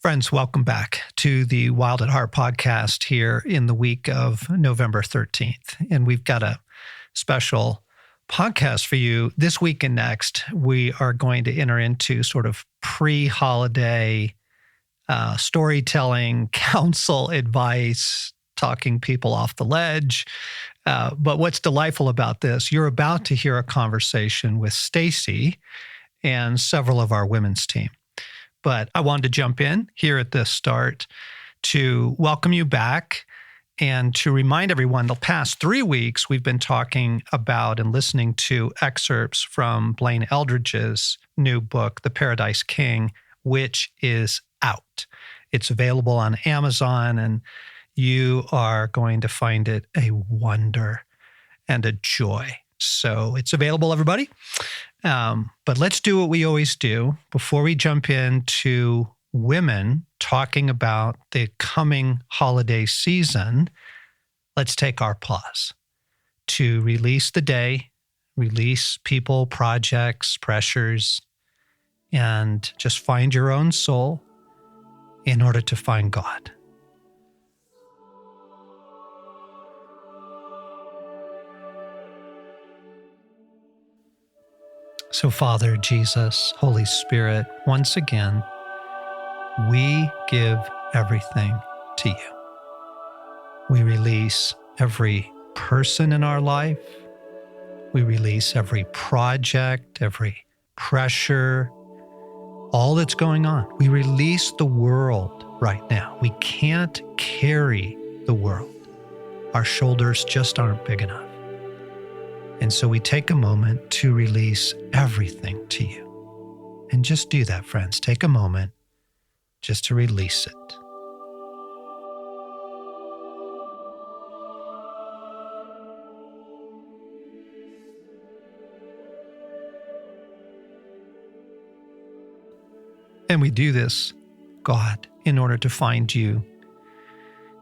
Friends, welcome back to the Wild at Heart podcast here in the week of November 13th. And we've got a special podcast for you this week and next. We are going to enter into sort of pre-holiday storytelling, counsel, advice, talking people off the ledge. But what's delightful about this, you're about to hear a conversation with Stacy and several of our women's team. But I wanted to jump in here at the start to welcome you back and to remind everyone the past 3 weeks we've been talking about and listening to excerpts from Blaine Eldridge's new book, The Paradise King, which is out. It's available on Amazon, and you are going to find it a wonder and a joy. So it's available, everybody. But let's do what we always do before we jump into women talking about the coming holiday season. Let's take our pause to release the day, release people, projects, pressures, and just find your own soul in order to find God. So, Father, Jesus, Holy Spirit, once again, we give everything to you. We release every person in our life. We release every project, every pressure, all that's going on. We release the world right now. We can't carry the world. Our shoulders just aren't big enough. And so we take a moment to release everything to you. And just do that, friends. Take a moment just to release it. And we do this, God, in order to find you,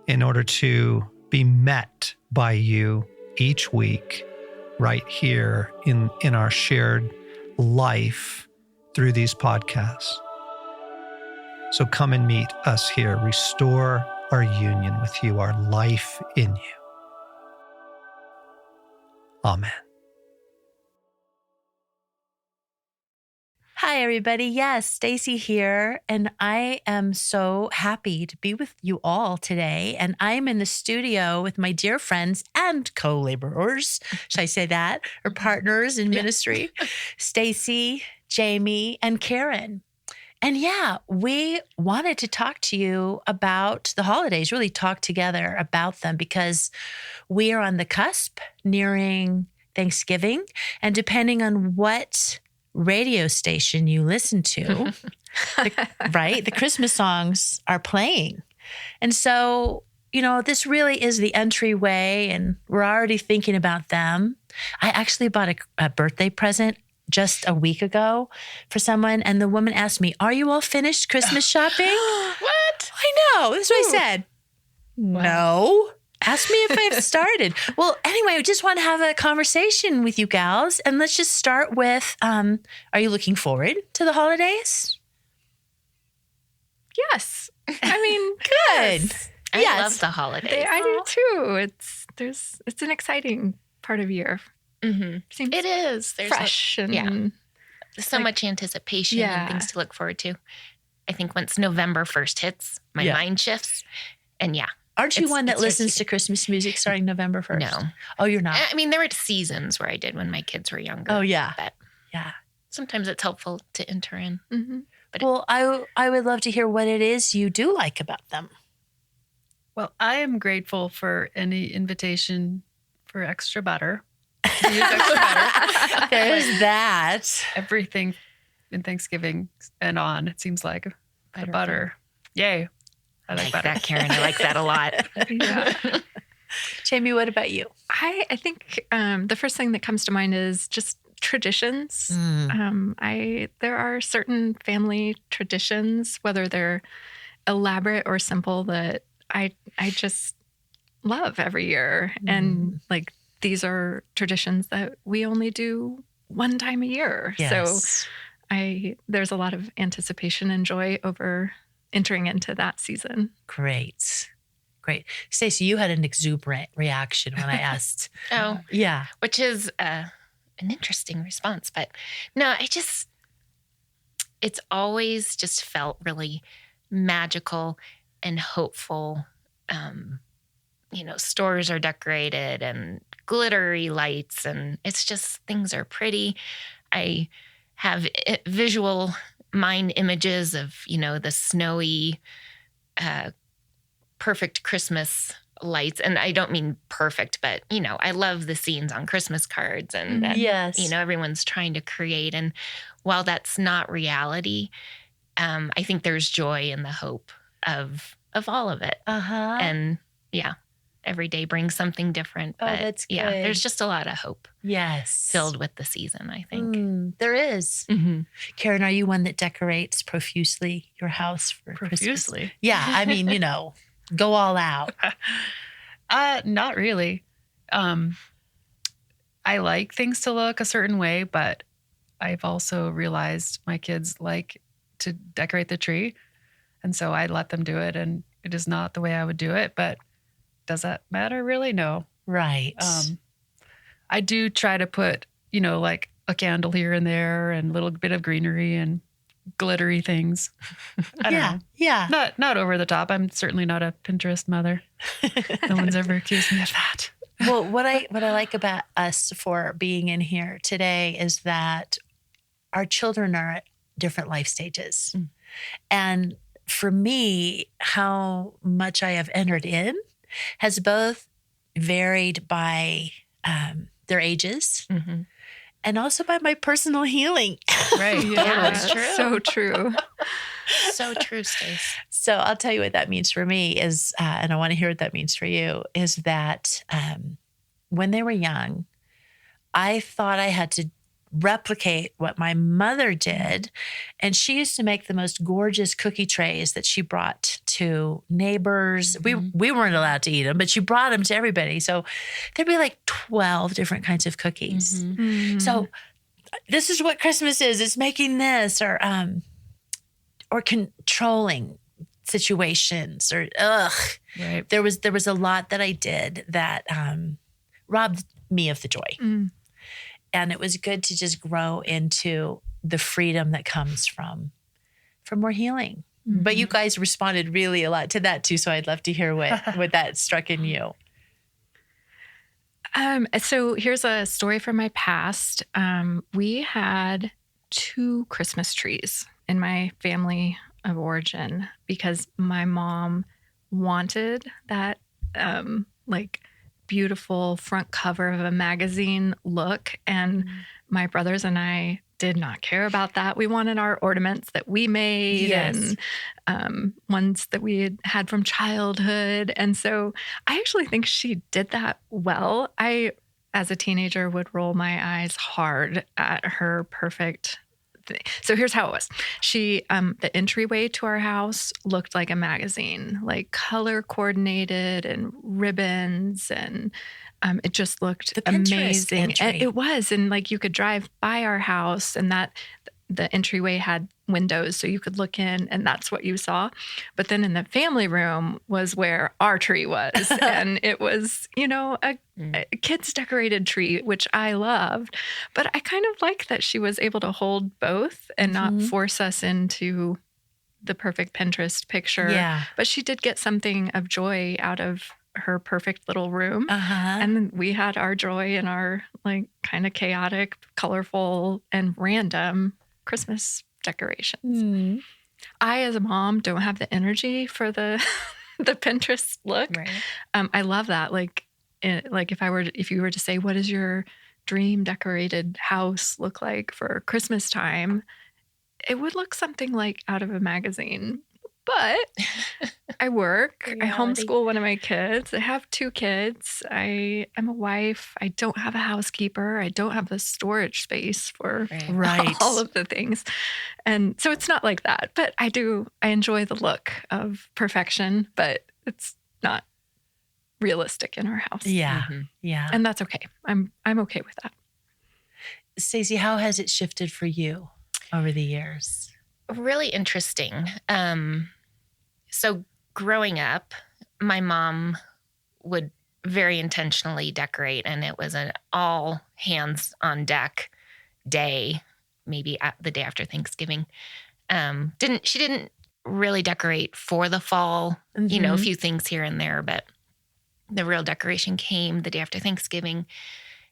in order to be met by you each week, right here in our shared life through these podcasts. So come and meet us here. Restore our union with you, our life in you. Amen. Hi, everybody. Yes, Stacy here, and I am so happy to be with you all today. And I'm in the studio with my dear friends and co-laborers, should I say that, or partners in ministry, Stacy, Jamie, and Karen. And yeah, we wanted to talk to you about the holidays, really talk together about them, because we are on the cusp nearing Thanksgiving, and depending on what radio station you listen to, right? The Christmas songs are playing. And so, this really is the entryway, and we're already thinking about them. I actually bought a birthday present just a week ago for someone, and the woman asked me, "Are you all finished Christmas shopping?" What? I know. That's what I said. Wow. No. Ask me if I've started. Well, anyway, I just want to have a conversation with you gals. And let's just start with, are you looking forward to the holidays? Yes. I mean, Good. yes. I love the holidays. I do too. It's an exciting part of year. Mm-hmm. Seems It is. There's fresh and There's so much anticipation and things to look forward to. I think once November 1st hits, my mind shifts. And Aren't you one that it's listens to Christmas music starting November 1st? No. Oh, you're not? I mean, there were seasons where I did when my kids were younger. Oh, yeah. But yeah. sometimes it's helpful to enter in. Mm-hmm. But Well, I would love to hear what it is you do like about them. Well, I am grateful for any invitation for extra butter. To use extra butter. There's that. Everything in Thanksgiving and on, it seems like the butter. Yay. I like butter. that, Karen. I like that a lot. Yeah. Jamie, what about you? I think the first thing that comes to mind is just traditions. There are certain family traditions, whether they're elaborate or simple, that I just love every year. And like, these are traditions that we only do one time a year. Yes. So there's a lot of anticipation and joy over entering into that season. Great. Stacey, you had an exuberant reaction when I asked. Oh, Yeah. which is an interesting response. But no, it's always just felt really magical and hopeful. Stores are decorated and glittery lights, and it's just, things are pretty. I have visual mind images of, the snowy, perfect Christmas lights. And I don't mean perfect, but, I love the scenes on Christmas cards and Yes. everyone's trying to create. And while that's not reality, I think there's joy in the hope of all of it. Uh-huh. And yeah, every day brings something different. Oh, But that's yeah, good. there's just a lot of hope Yes. filled with the season, I think. There is. Mm-hmm. Karen, are you one that decorates profusely your house for Christmas? Profusely. Yeah. I mean, go all out. Not really. I like things to look a certain way, but I've also realized my kids like to decorate the tree. And so I let them do it. And it is not the way I would do it. But does that matter really? No. Right. I do try to put, like a candle here and there and a little bit of greenery and glittery things. I don't know. Yeah. Not over the top. I'm certainly not a Pinterest mother. No one's ever accused me of that. Well, what I like about us for being in here today is that our children are at different life stages. And for me, how much I have entered in has both varied by their ages Mm-hmm. and also by my personal healing. Right. Yeah, that's true. So true. So true, Stace. So I'll tell you what that means for me is, and I want to hear what that means for you, is that when they were young, I thought I had to replicate what my mother did. And she used to make the most gorgeous cookie trays that she brought to neighbors. We weren't allowed to eat them, but she brought them to everybody. So there'd be like 12 different kinds of cookies. Mm-hmm. So this is what Christmas is. It's making this or controlling situations or Right. there was a lot that I did that robbed me of the joy. Mm. And it was good to just grow into the freedom that comes from more healing. But you guys responded really a lot to that too. So I'd love to hear what that struck in you. So here's a story from my past. We had 2 Christmas trees in my family of origin because my mom wanted that beautiful front cover of a magazine look. And my brothers and I did not care about that. We wanted our ornaments that we made and ones that we had from childhood. And so I actually think she did that well. I, as a teenager, would roll my eyes hard at her perfect thing. So here's how it was. She, the entryway to our house looked like a magazine, like color coordinated and ribbons and it just looked The Pinterest amazing. entry. And it was. And you could drive by our house and the entryway had windows so you could look in and that's what you saw. But then in the family room was where our tree was. And it was, a kid's decorated tree, which I loved. But I kind of like that she was able to hold both and not force us into the perfect Pinterest picture. Yeah. But she did get something of joy out of her perfect little room. Uh-huh. And then we had our joy in our kind of chaotic, colorful, and random Christmas decorations. I, as a mom, don't have the energy for the Pinterest look. Right. I love that. If you were to say, what does your dream decorated house look like for Christmas time? It would look something like out of a magazine. But I work. I Reality. homeschool one of my kids. I have 2 kids. I'm a wife. I don't have a housekeeper. I don't have the storage space for Right. all of the things. And so it's not like that. But I enjoy the look of perfection, but it's not realistic in our house. Yeah. Yeah. And that's okay. I'm okay with that. Stacey, how has it shifted for you over the years? Really interesting. So growing up, my mom would very intentionally decorate, and it was an all hands on deck day, maybe the day after Thanksgiving. She didn't really decorate for the fall, a few things here and there, but the real decoration came the day after Thanksgiving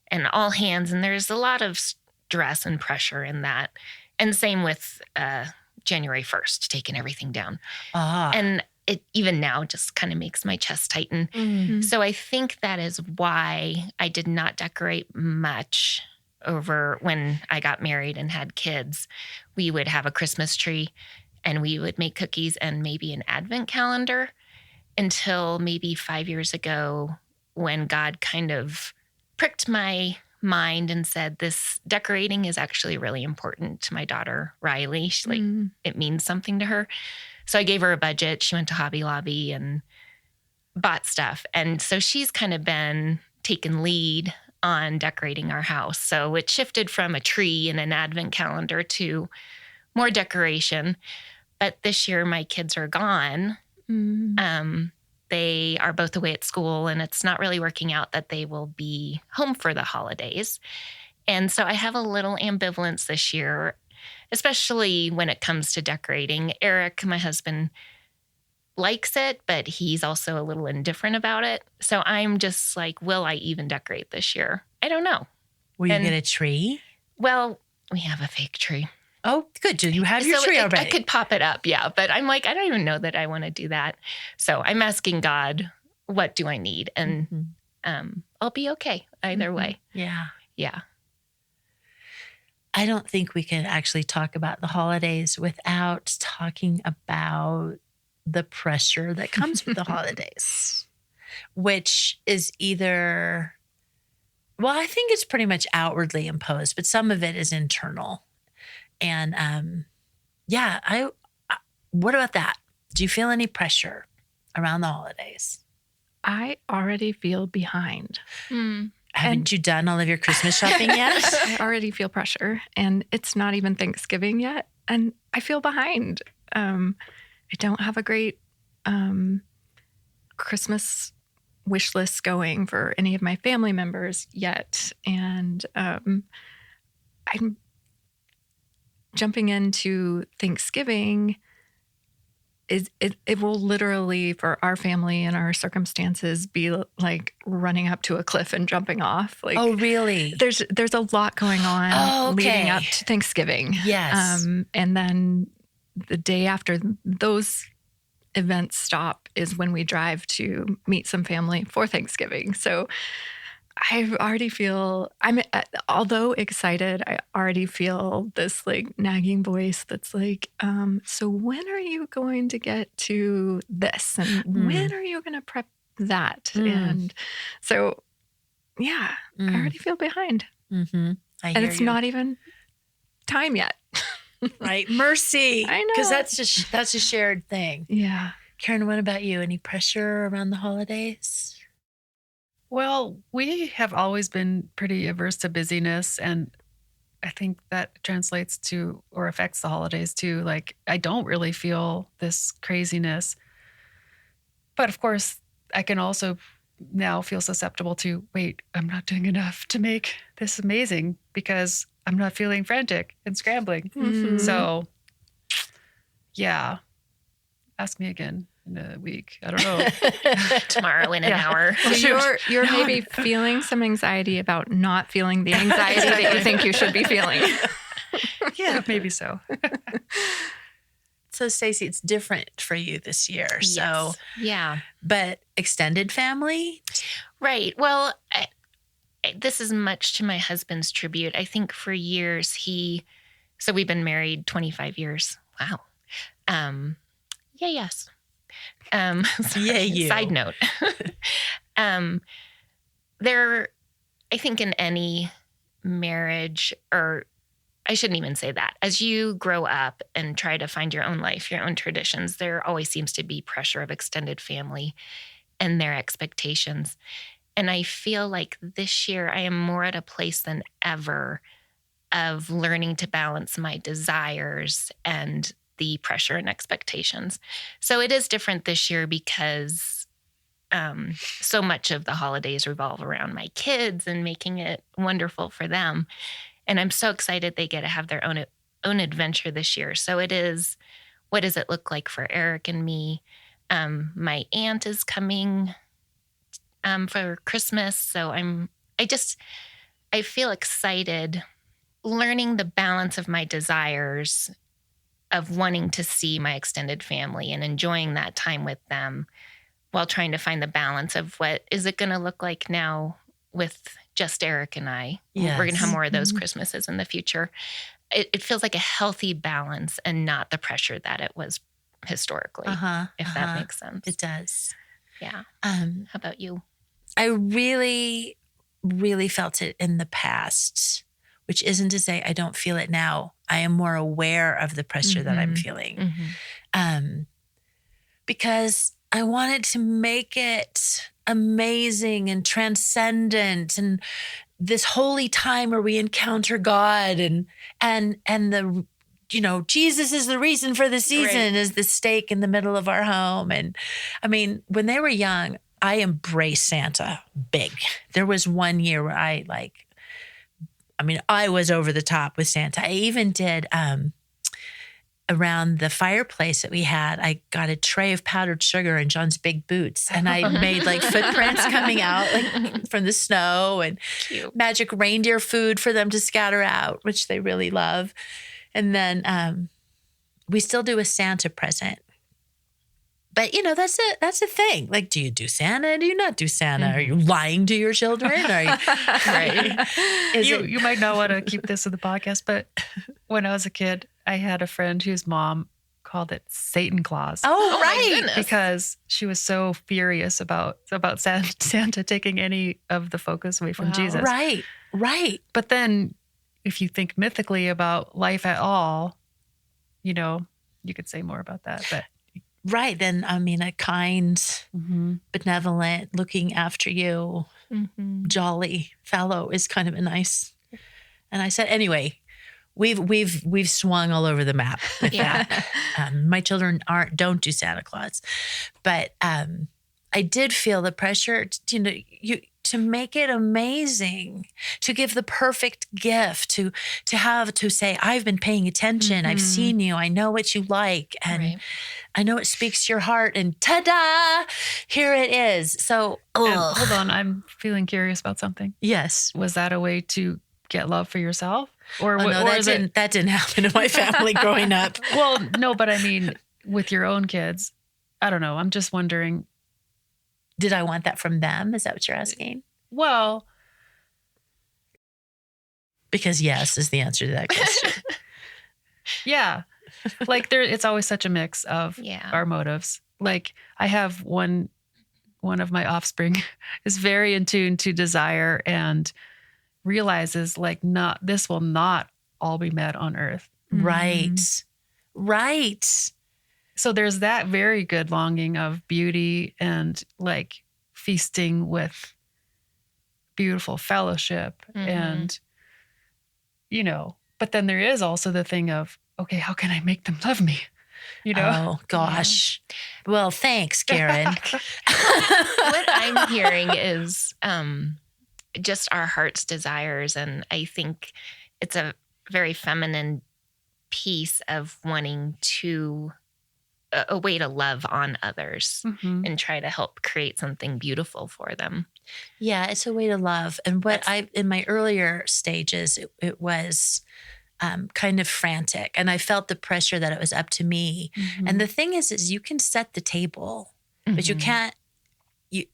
and all hands. And there's a lot of stress and pressure in that. And same with January 1st, taking everything down. And it even now just kind of makes my chest tighten. Mm-hmm. So I think that is why I did not decorate much over when I got married and had kids. We would have a Christmas tree and we would make cookies and maybe an advent calendar until maybe 5 years ago when God kind of pricked my mind and said, this decorating is actually really important to my daughter, Riley. It means something to her. So I gave her a budget. She went to Hobby Lobby and bought stuff. And so she's kind of been taken lead on decorating our house. So it shifted from a tree and an advent calendar to more decoration. But this year my kids are gone. They are both away at school, and it's not really working out that they will be home for the holidays. And so I have a little ambivalence this year, especially when it comes to decorating. Eric, my husband, likes it, but he's also a little indifferent about it. So I'm just like, will I even decorate this year? I don't know. Will you get a tree? Well, we have a fake tree. Oh, good. Do you have your tree already? I could pop it up, yeah. But I'm like, I don't even know that I want to do that. So I'm asking God, what do I need? And I'll be okay either way. Yeah. Yeah. I don't think we can actually talk about the holidays without talking about the pressure that comes with the holidays, which is either, well, I think it's pretty much outwardly imposed, but some of it is internal. And what about that? Do you feel any pressure around the holidays? I already feel behind. Haven't you done all of your Christmas shopping yet? I already feel pressure, and it's not even Thanksgiving yet, and I feel behind. I don't have a great Christmas wish list going for any of my family members yet, and I'm jumping into Thanksgiving. It will literally, for our family and our circumstances, be like running up to a cliff and jumping off. Like, oh, really? There's a lot going on leading up to Thanksgiving. Yes. And then the day after those events stop is when we drive to meet some family for Thanksgiving. So I already feel, although excited, I already feel this like nagging voice that's like, so when are you going to get to this? And when are you going to prep that? And so, yeah, I already feel behind. And it's not even time yet. Right. Mercy. I know. Because that's a shared thing. Yeah. Karen, what about you? Any pressure around the holidays? Well, we have always been pretty averse to busyness, and I think that translates to or affects the holidays too. Like, I don't really feel this craziness. But of course, I can also now feel susceptible to, wait, I'm not doing enough to make this amazing because I'm not feeling frantic and scrambling. So, yeah, ask me again in a week. I don't know. Tomorrow in an hour. So you're maybe feeling some anxiety about not feeling the anxiety that you think you should be feeling. Yeah, maybe so. So, Stacey, it's different for you this year. Yes. So, yeah. But extended family? Right. Well, this is much to my husband's tribute. I think for years so we've been married 25 years. Wow. Yes. Yay, you. Side note. I think in any marriage, or I shouldn't even say that, as you grow up and try to find your own life, your own traditions, there always seems to be pressure of extended family and their expectations. And I feel like this year I am more at a place than ever of learning to balance my desires and the pressure and expectations. So it is different this year because so much of the holidays revolve around my kids and making it wonderful for them. And I'm so excited they get to have their own adventure this year. So it is, what does it look like for Eric and me? My aunt is coming for Christmas. So I feel excited learning the balance of my desires of wanting to see my extended family and enjoying that time with them while trying to find the balance of what is it going to look like now with just Eric and I. Yes. We're going to have more of those Christmases in the future. It feels like a healthy balance and not the pressure that it was historically, if that makes sense. It does. Yeah. How about you? I really, really felt it in the past, which isn't to say I don't feel it now. I am more aware of the pressure that I'm feeling. Because I wanted to make it amazing and transcendent and this holy time where we encounter God and the, Jesus is the reason for the season is the stake in the middle of our home. And I mean, when they were young, I embraced Santa big. There was one year where I was over the top with Santa. I even did, around the fireplace that we had, I got a tray of powdered sugar in John's big boots. And I made like footprints coming out like from the snow and magic reindeer food for them to scatter out, which they really love. And then we still do a Santa present. But, that's a thing. Like, do you do Santa? Do you not do Santa? Are you lying to your children? Are you, right? You might not want to keep this in the podcast, but when I was a kid, I had a friend whose mom called it Satan Claus. Oh, right. Because she was so furious about Santa taking any of the focus away from Jesus. Right. But then if you think mythically about life at all, you could say more about that. But right. Then, a kind, benevolent, looking after you, jolly fellow is kind of a nice. And I said, anyway, we've swung all over the map with that. My children don't do Santa Claus, but I did feel the pressure to make it amazing, to give the perfect gift, to say, I've been paying attention, I've seen you, I know what you like, and I know it speaks to your heart, and ta-da, here it is. So, hold on, I'm feeling curious about something. Yes. Was that a way to get love for yourself? Or that didn't happen in my family growing up. Well, no, but I mean, with your own kids, I don't know. I'm just wondering. Did I want that from them? Is that what you're asking? Well, because yes is the answer to that question. Yeah. Like it's always such a mix of our motives. Like I have one of my offspring is very in tune to desire and realizes this will not all be met on earth. Right. So there's that very good longing of beauty and like feasting with beautiful fellowship and, but then there is also the thing of, okay, how can I make them love me? Oh gosh. Yeah. Well, thanks, Karen. What I'm hearing is just our heart's desires. And I think it's a very feminine piece of wanting a way to love on others and try to help create something beautiful for them. Yeah, it's a way to love. And in my earlier stages, it was kind of frantic. And I felt the pressure that it was up to me. And the thing is you can set the table, but you can't, you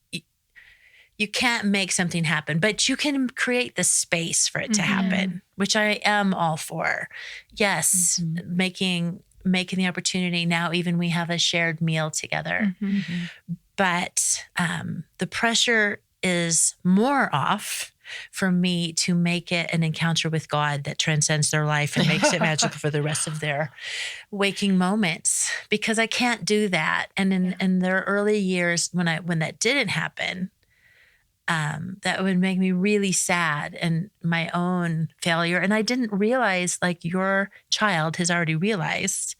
can't make something happen, but you can create the space for it to happen, which I am all for. Yes, making the opportunity. Now even we have a shared meal together. But the pressure is more off for me to make it an encounter with God that transcends their life and makes it magical for the rest of their waking moments, because I can't do that. And in their early years, when that didn't happen, that would make me really sad and my own failure. And I didn't realize, like your child has already realized,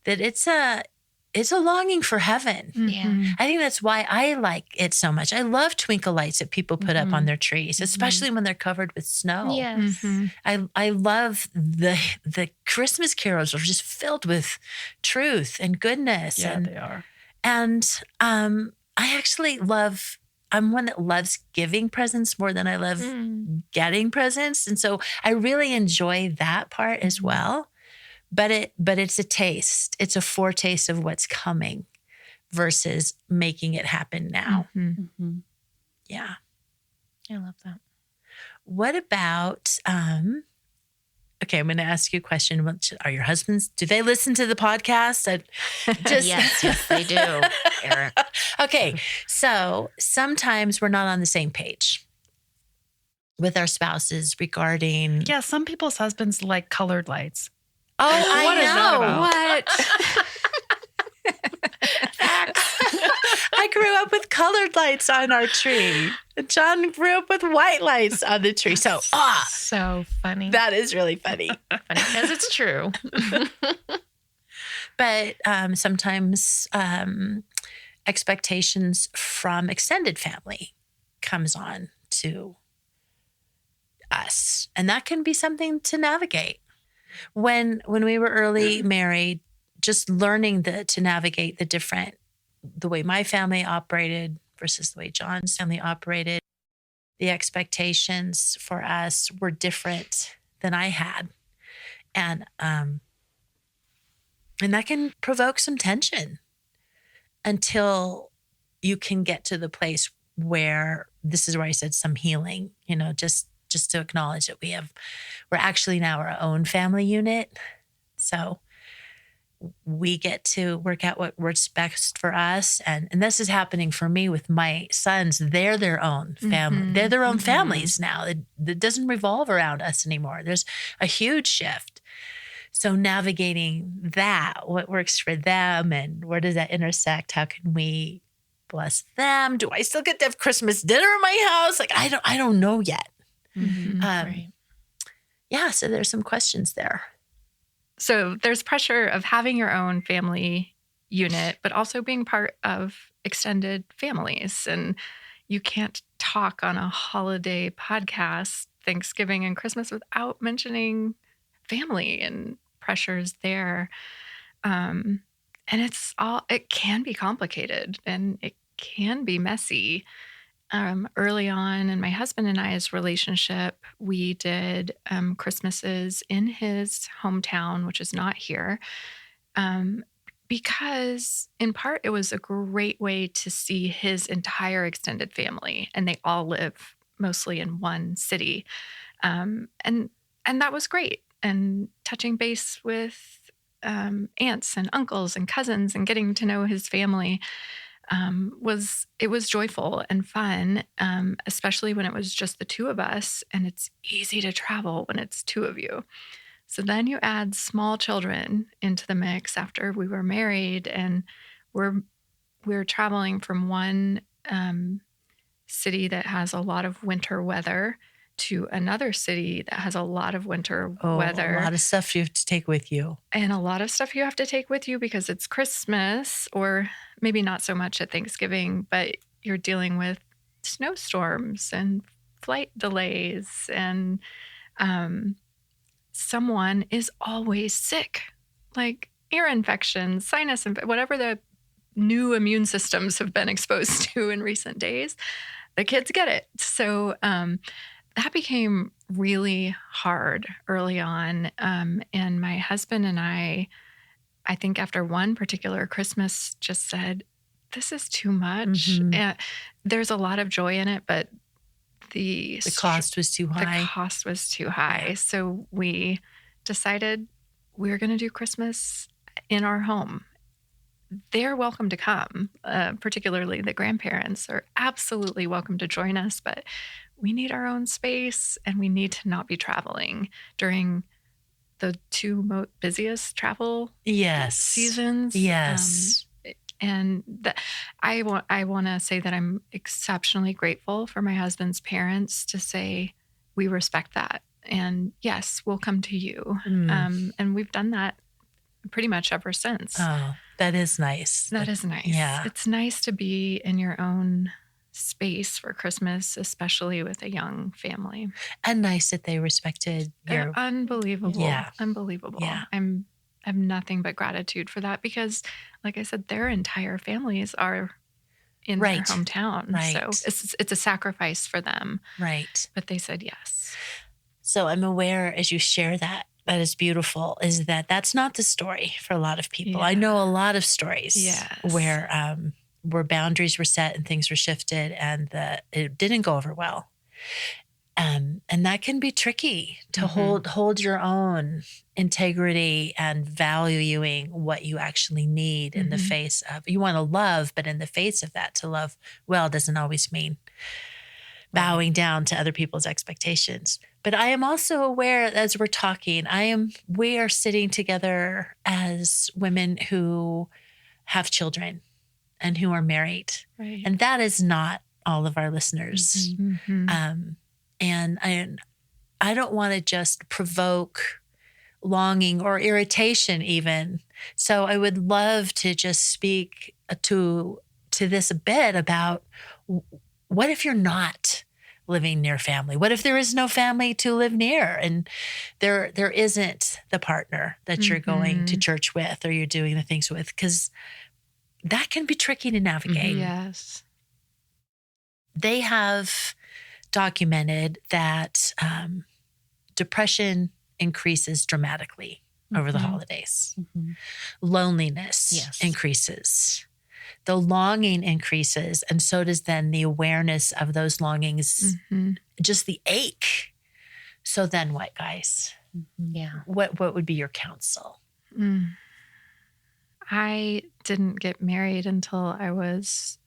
that it's a longing for heaven. Yeah. I think that's why I like it so much. I love twinkle lights that people put up on their trees, especially when they're covered with snow. Yes. I love the Christmas carols are just filled with truth and goodness. Yeah, and they are. and I actually I'm one that loves giving presents more than I love getting presents. And so I really enjoy that part as well. But it's a taste. It's a foretaste of what's coming versus making it happen now. Yeah. I love that. What about okay, I'm going to ask you a question. Are your husbands, do they listen to the podcast? Yes, they do, Eric. Okay, so sometimes we're not on the same page with our spouses regarding. Yeah, some people's husbands like colored lights. Oh, What I is that know. about? I grew up with colored lights on our tree. John grew up with white lights on the tree. So, So funny. that is really funny. Funny because it's true. But sometimes expectations from extended family comes on to us, and that can be something to navigate. When we were early married, just learning to navigate the way my family operated versus the way John's family operated, the expectations for us were different than I had, and that can provoke some tension until you can get to the place where this is where I said some healing, just to acknowledge that we're actually now our own family unit. So we get to work out what works best for us. And this is happening for me with my sons. They're their own family. They're their own families now. It doesn't revolve around us anymore. There's a huge shift. So navigating that, what works for them and where does that intersect? How can we bless them? Do I still get to have Christmas dinner in my house? Like, I don't know yet. Right. Yeah, so there's some questions there. So there's pressure of having your own family unit, but also being part of extended families. And you can't talk on a holiday podcast, Thanksgiving and Christmas, without mentioning family and pressures there. And it can be complicated and it can be messy. Early on in my husband and I's relationship, we did Christmases in his hometown, which is not here, because in part it was a great way to see his entire extended family, and they all live mostly in one city, and that was great. And touching base with aunts and uncles and cousins and getting to know his family was joyful and fun, especially when it was just the two of us, and it's easy to travel when it's two of you. So then you add small children into the mix after we were married, and we're traveling from one city that has a lot of winter weather to another city that has a lot of winter weather. A lot of stuff you have to take with you. And a lot of stuff you have to take with you because it's Christmas, or maybe not so much at Thanksgiving, but you're dealing with snowstorms and flight delays, and someone is always sick, like ear infections, sinus, whatever the new immune systems have been exposed to in recent days, the kids get it. So that became really hard early on. And my husband and I think after one particular Christmas just said, this is too much. And there's a lot of joy in it, but the cost was too high. The cost was too high. So we decided we're going to do Christmas in our home. They're welcome to come, particularly the grandparents are absolutely welcome to join us, but we need our own space and we need to not be traveling during the two busiest travel seasons. Yes. And I want to say that I'm exceptionally grateful for my husband's parents to say, we respect that. And yes, we'll come to you. And we've done that pretty much ever since. Oh, that is nice. That is nice. Yeah. It's nice to be in your own space for Christmas, especially with a young family. And nice that they respected They're your. unbelievable. Yeah. Unbelievable. Yeah. I have nothing but gratitude for that because, like I said, their entire families are in their Right. hometown. Right. So it's a sacrifice for them. Right. But they said yes. So I'm aware as you share that is beautiful, is that that's not the story for a lot of people. I Yeah. know a lot of stories Yes. where boundaries were set and things were shifted and it didn't go over well. And that can be tricky to Mhm. hold your own integrity and valuing what you actually need in the Mhm. face of, you want to love, but in the face of that, to love well doesn't always mean bowing down to other people's expectations. But I am also aware, as we're talking, we are sitting together as women who have children and who are married. Right. And that is not all of our listeners. Mhm. And I don't want to just provoke longing or irritation even. So I would love to just speak to this a bit about what if you're not living near family? What if there is no family to live near and there isn't the partner that you're going to church with or you're doing the things with? Because that can be tricky to navigate. Yes. They have documented that depression increases dramatically over the holidays. Loneliness Yes. increases. The longing increases. And so does then the awareness of those longings, Mhm. just the ache. So then what, guys? Yeah. What would be your counsel? Mm. I didn't get married until I was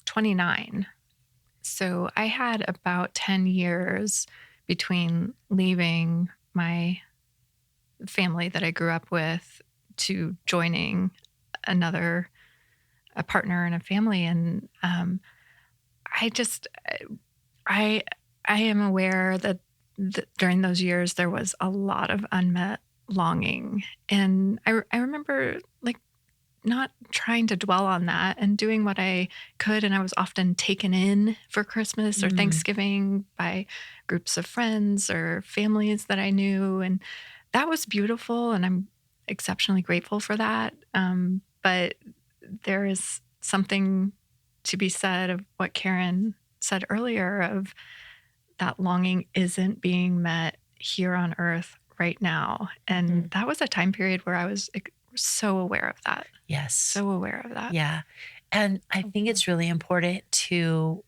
29. So I had about 10 years between leaving my family that I grew up with to joining a partner and a family. And I am aware that during those years, there was a lot of unmet longing. And I remember like not trying to dwell on that and doing what I could. And I was often taken in for Christmas or Thanksgiving by groups of friends or families that I knew. And that was beautiful. And I'm exceptionally grateful for that. But there is something to be said of what Karen said earlier of that longing isn't being met here on earth right now. And that was a time period where I was so aware of that. Yes. So aware of that. Yeah. And I think it's really important to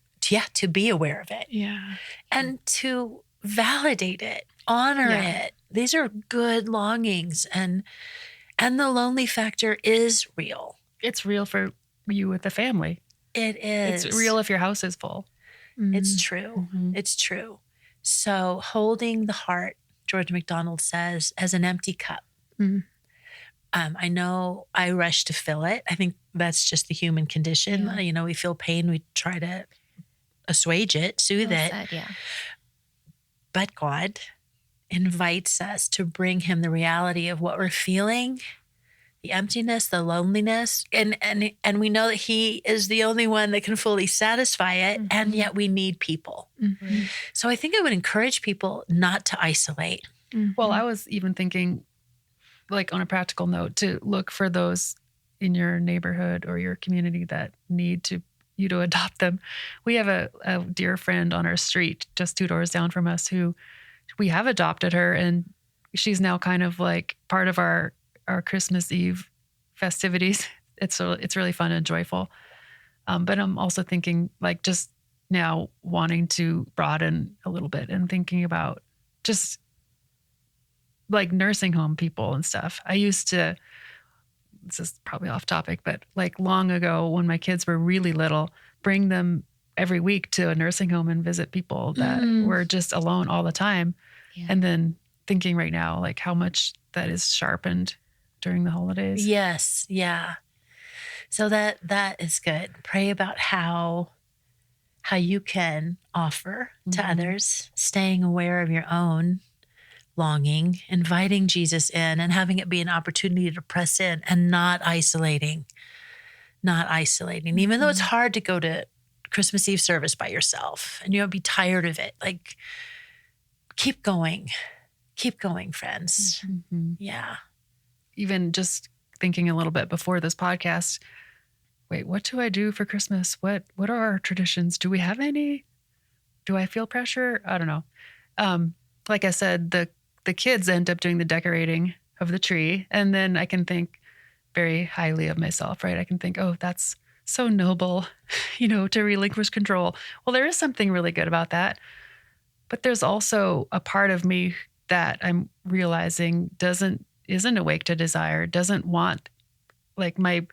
be aware of it. Yeah. And to validate it, honor Yeah. it. These are good longings, and the lonely factor is real. It's real for you with the family. It is. It's real if your house is full. It's true. Mhm. It's true. So holding the heart, George MacDonald says, as an empty cup. Mhm. I know I rush to fill it. I think that's just the human condition. Yeah. You know, we feel pain, we try to assuage it, soothe Well it. said, yeah. But God invites us to bring him the reality of what we're feeling, the emptiness, the loneliness. And we know that he is the only one that can fully satisfy it. And yet we need people. Mhm. So I think I would encourage people not to isolate. Well, I was even thinking, like on a practical note, to look for those in your neighborhood or your community that need you to adopt them. We have a dear friend on our street, just 2 doors down from us, who we have adopted her, and she's now kind of like part of our Christmas Eve festivities. It's really fun and joyful. But I'm also thinking, like, just now wanting to broaden a little bit and thinking about just like nursing home people and stuff. I used to, this is probably off topic, but like long ago when my kids were really little, bring them every week to a nursing home and visit people that were just alone all the time. Yeah. And then thinking right now, like how much that is sharpened during the holidays. Yes. Yeah. So that is good. Pray about how you can offer to others, staying aware of your own longing, inviting Jesus in and having it be an opportunity to press in and not isolating. Even though it's hard to go to Christmas Eve service by yourself and you'll be tired of it. Like, keep going, friends. Mm-hmm. Yeah. Even just thinking a little bit before this podcast, wait, what do I do for Christmas? What are our traditions? Do we have any? Do I feel pressure? I don't know. Like I said, the kids end up doing the decorating of the tree. And then I can think very highly of myself, right? I can think, oh, that's so noble, to relinquish control. Well, there is something really good about that. But there's also a part of me that I'm realizing isn't awake to desire, doesn't want, like my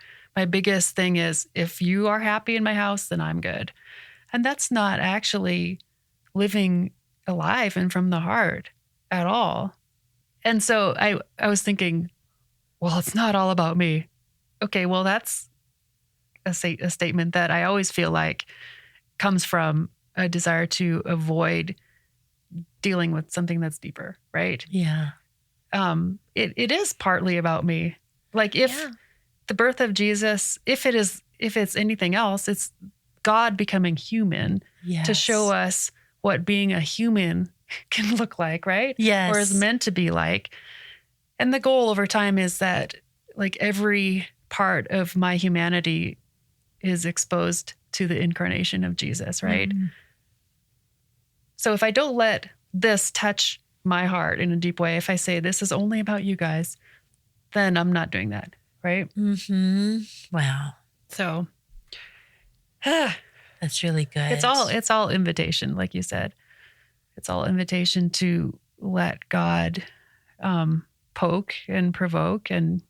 biggest thing is, if you are happy in my house, then I'm good. And that's not actually living alive and from the heart at all. And so I was thinking, well, it's not all about me. Okay, well, that's a statement that I always feel like comes from a desire to avoid dealing with something that's deeper, right? Yeah. It is partly about me. Like, if the birth of Jesus, if it's anything else, it's God becoming human to show us what being a human can look like, right? Yes. Or is meant to be like. And the goal over time is that, like, every part of my humanity is exposed to the incarnation of Jesus, right? Mm-hmm. So if I don't let this touch my heart in a deep way, if I say this is only about you guys, then I'm not doing that, right? Mm-hmm. Wow. So that's really good. It's all invitation, like you said. It's all invitation to let God poke and provoke and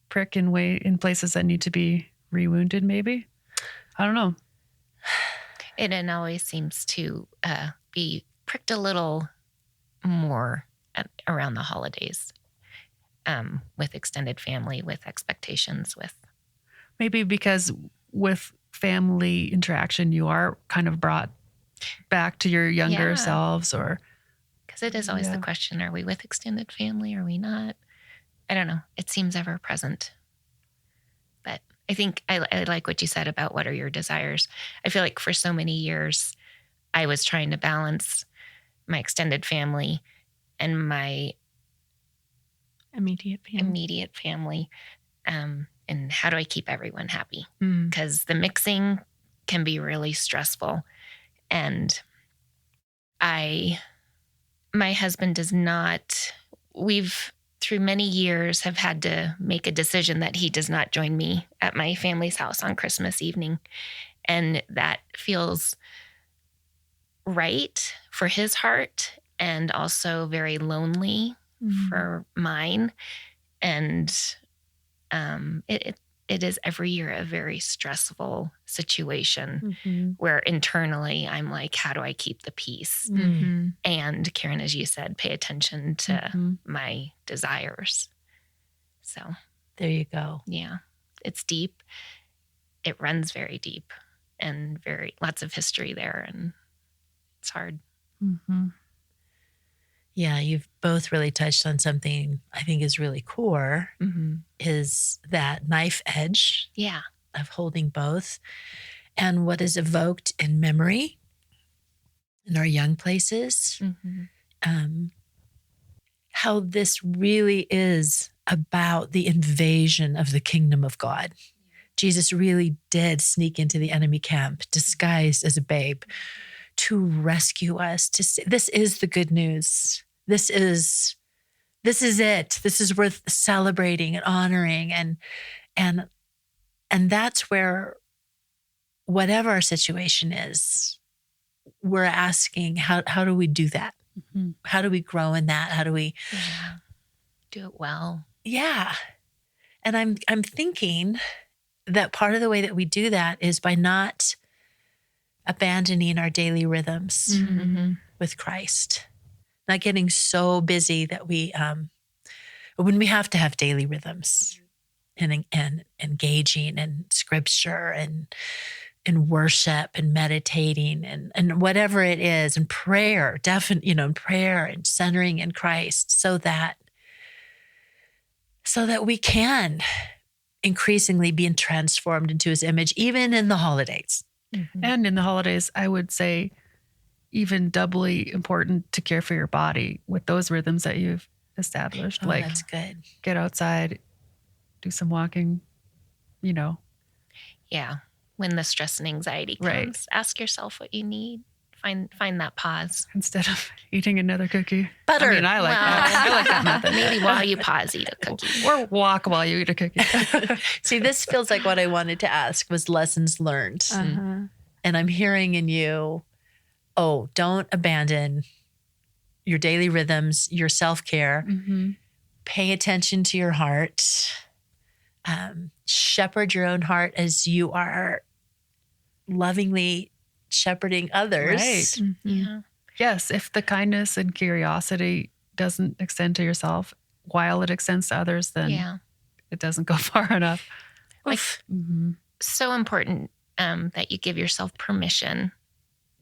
prick in places that need to be rewounded, maybe. I don't know. It always seems to be pricked a little more around the holidays, with extended family, with expectations, with maybe because with family interaction, you are kind of brought back to your younger selves, or because it is always the question: are we with extended family? Are we not? I don't know. It seems ever present. But I think I like what you said about what are your desires. I feel like for so many years, I was trying to balance my extended family and my immediate family. And how do I keep everyone happy? Mm. Because the mixing can be really stressful. And my husband does not, we've through many years have had to make a decision that he does not join me at my family's house on Christmas evening. And that feels right for his heart and also very lonely for mine. And it is every year a very stressful situation where internally I'm like, how do I keep the peace? Mm-hmm. And Karen, as you said, pay attention to my desires. So there you go. Yeah, it's deep. It runs very deep and lots of history there, and it's hard. Mm-hmm. Yeah, you've both really touched on something I think is really core, is that knife edge of holding both, and what is evoked in memory in our young places, how this really is about the invasion of the kingdom of God. Jesus really did sneak into the enemy camp disguised as a babe to rescue us, to say, this is the good news. This is it. This is worth celebrating and honoring. And that's where, whatever our situation is, we're asking, how do we do that? How do we grow in that? How do we do it well? Yeah. And I'm thinking that part of the way that we do that is by not abandoning our daily rhythms with Christ, not getting so busy that we, when we have to have daily rhythms and engaging in scripture and in worship and meditating and whatever it is, and prayer, definitely, prayer and centering in Christ, so that we can increasingly be transformed into his image, even in the holidays. Mm-hmm. And in the holidays, I would say even doubly important to care for your body with those rhythms that you've established. Oh, like that's good. get outside, do some walking, Yeah. When the stress and anxiety comes, Right. ask yourself what you need. Find that pause. instead of eating another cookie. Butter. I mean, I like that. I like that method. Maybe while you pause, eat a cookie. Or walk while you eat a cookie. See, this feels like what I wanted to ask was lessons learned. Uh-huh. And I'm hearing in you, don't abandon your daily rhythms, your self-care. Mm-hmm. Pay attention to your heart. Shepherd your own heart as you are lovingly shepherding others. Right. Mm-hmm. Yeah. Yes, if the kindness and curiosity doesn't extend to yourself while it extends to others, then Yeah. it doesn't go far enough. Like, Mm-hmm. so important that you give yourself permission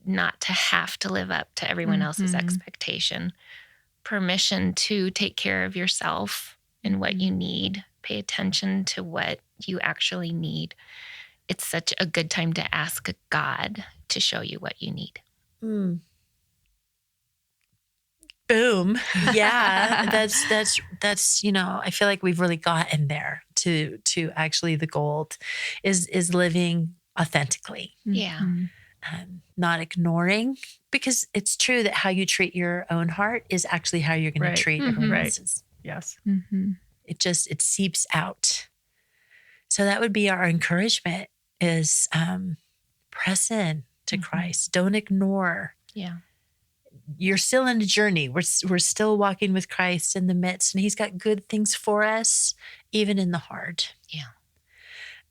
not to have to live up to everyone else's Mhm. expectation. Permission to take care of yourself and what you need. Pay attention to what you actually need. It's such a good time to ask God to show you what you need. Mm. Boom. Yeah. that's I feel like we've really gotten there to actually the gold is living authentically, Yeah. not ignoring, because it's true that how you treat your own heart is actually how you're going Right. to treat Mhm. everyone Right. else's. Yes. Mm-hmm. It seeps out. So that would be our encouragement is press in to Mhm. Christ. Don't ignore. Yeah. You're still in a journey. We're still walking with Christ in the midst, and he's got good things for us, even in the hard. Yeah.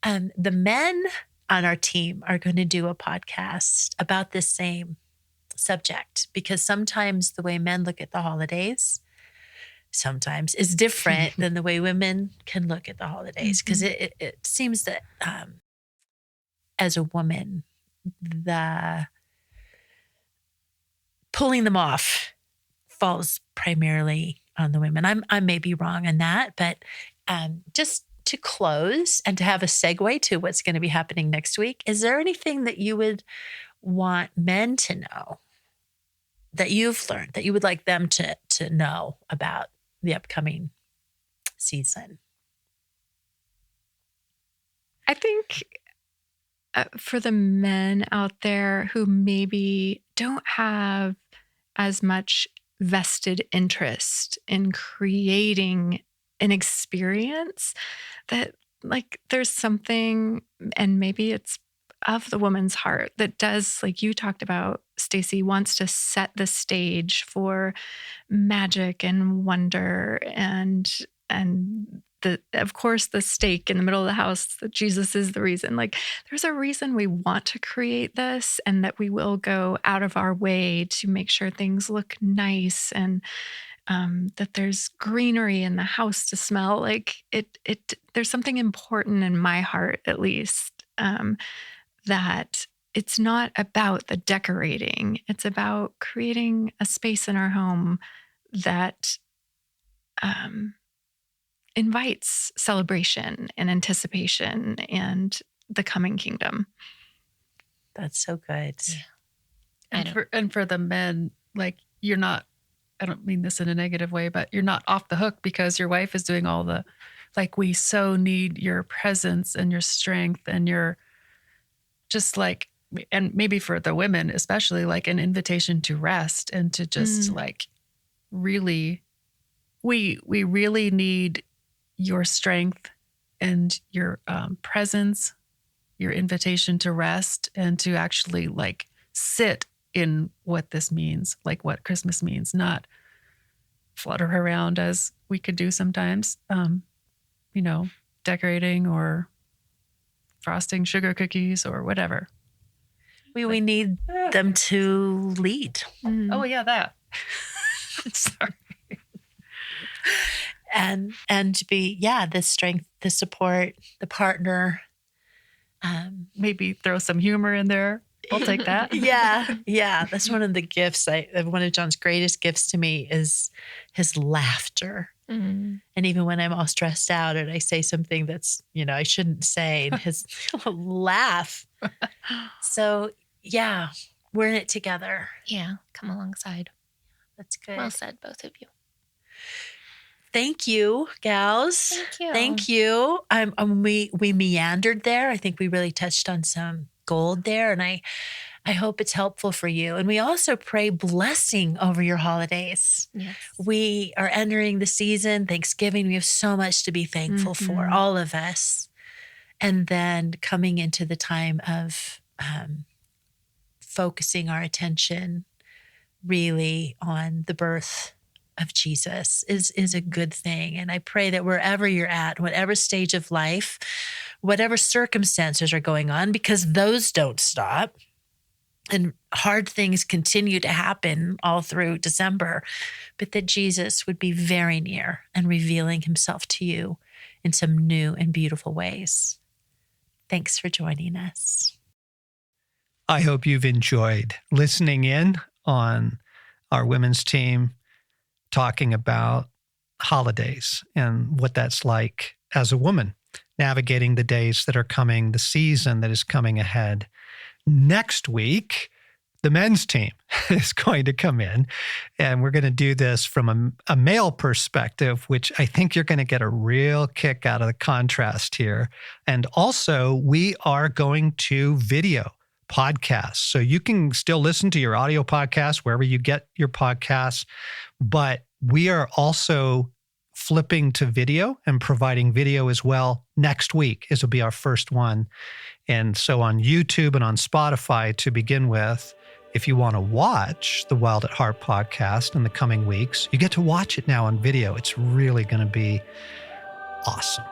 The men on our team are going to do a podcast about this same subject, because sometimes the way men look at the holidays sometimes is different than the way women can look at the holidays, because it seems that as a woman, the pulling them off falls primarily on the women. I may be wrong on that, but just to close and to have a segue to what's going to be happening next week, is there anything that you would want men to know that you've learned that you would like them to know about the upcoming season? I think for the men out there who maybe don't have as much vested interest in creating an experience, that like there's something, and maybe it's of the woman's heart, that does, like you talked about, Stacey, wants to set the stage for magic and wonder and of course the stake in the middle of the house that Jesus is the reason. Like there's a reason we want to create this, and that we will go out of our way to make sure things look nice, and that there's greenery in the house to smell. Like it there's something important in my heart, at least, that it's not about the decorating. It's about creating a space in our home that invites celebration and anticipation and the coming kingdom. That's so good. Yeah. And for the men, like you're not, I don't mean this in a negative way, but you're not off the hook because your wife is doing all the, like, we so need your presence and your strength and your just like, and maybe for the women, especially, like an invitation to rest and to just like really, we really need your strength and your presence, your invitation to rest and to actually like sit in what this means, like what Christmas means, not flutter around as we could do sometimes, decorating or frosting sugar cookies or whatever. We need them to lead. Oh yeah, that. Sorry. And to be, the strength, the support, the partner, maybe throw some humor in there. I'll take that. Yeah. That's one of the gifts. One of John's greatest gifts to me is his laughter. Mm. And even when I'm all stressed out and I say something that's, I shouldn't say, and his laugh. So yeah, we're in it together. Yeah, come alongside. That's good. Well said, both of you. Thank you, gals. Thank you. Thank you. We meandered there. I think we really touched on some gold there, and I hope it's helpful for you. And we also pray blessing over your holidays. Yes. We are entering the season, Thanksgiving. We have so much to be thankful for, all of us. And then coming into the time of focusing our attention really on the birth of Jesus is a good thing. And I pray that wherever you're at, whatever stage of life, whatever circumstances are going on, because those don't stop, and hard things continue to happen all through December, but that Jesus would be very near and revealing himself to you in some new and beautiful ways. Thanks for joining us. I hope you've enjoyed listening in on our women's team talking about holidays and what that's like as a woman, navigating the days that are coming, the season that is coming ahead. Next week, the men's team is going to come in, and we're going to do this from a male perspective, which I think you're going to get a real kick out of the contrast here. And also, we are going to video podcasts. So you can still listen to your audio podcast wherever you get your podcasts, but we are also flipping to video and providing video as well next week. This will be our first one. And so on YouTube and on Spotify to begin with, if you want to watch the Wild at Heart podcast in the coming weeks, you get to watch it now on video. It's really going to be awesome.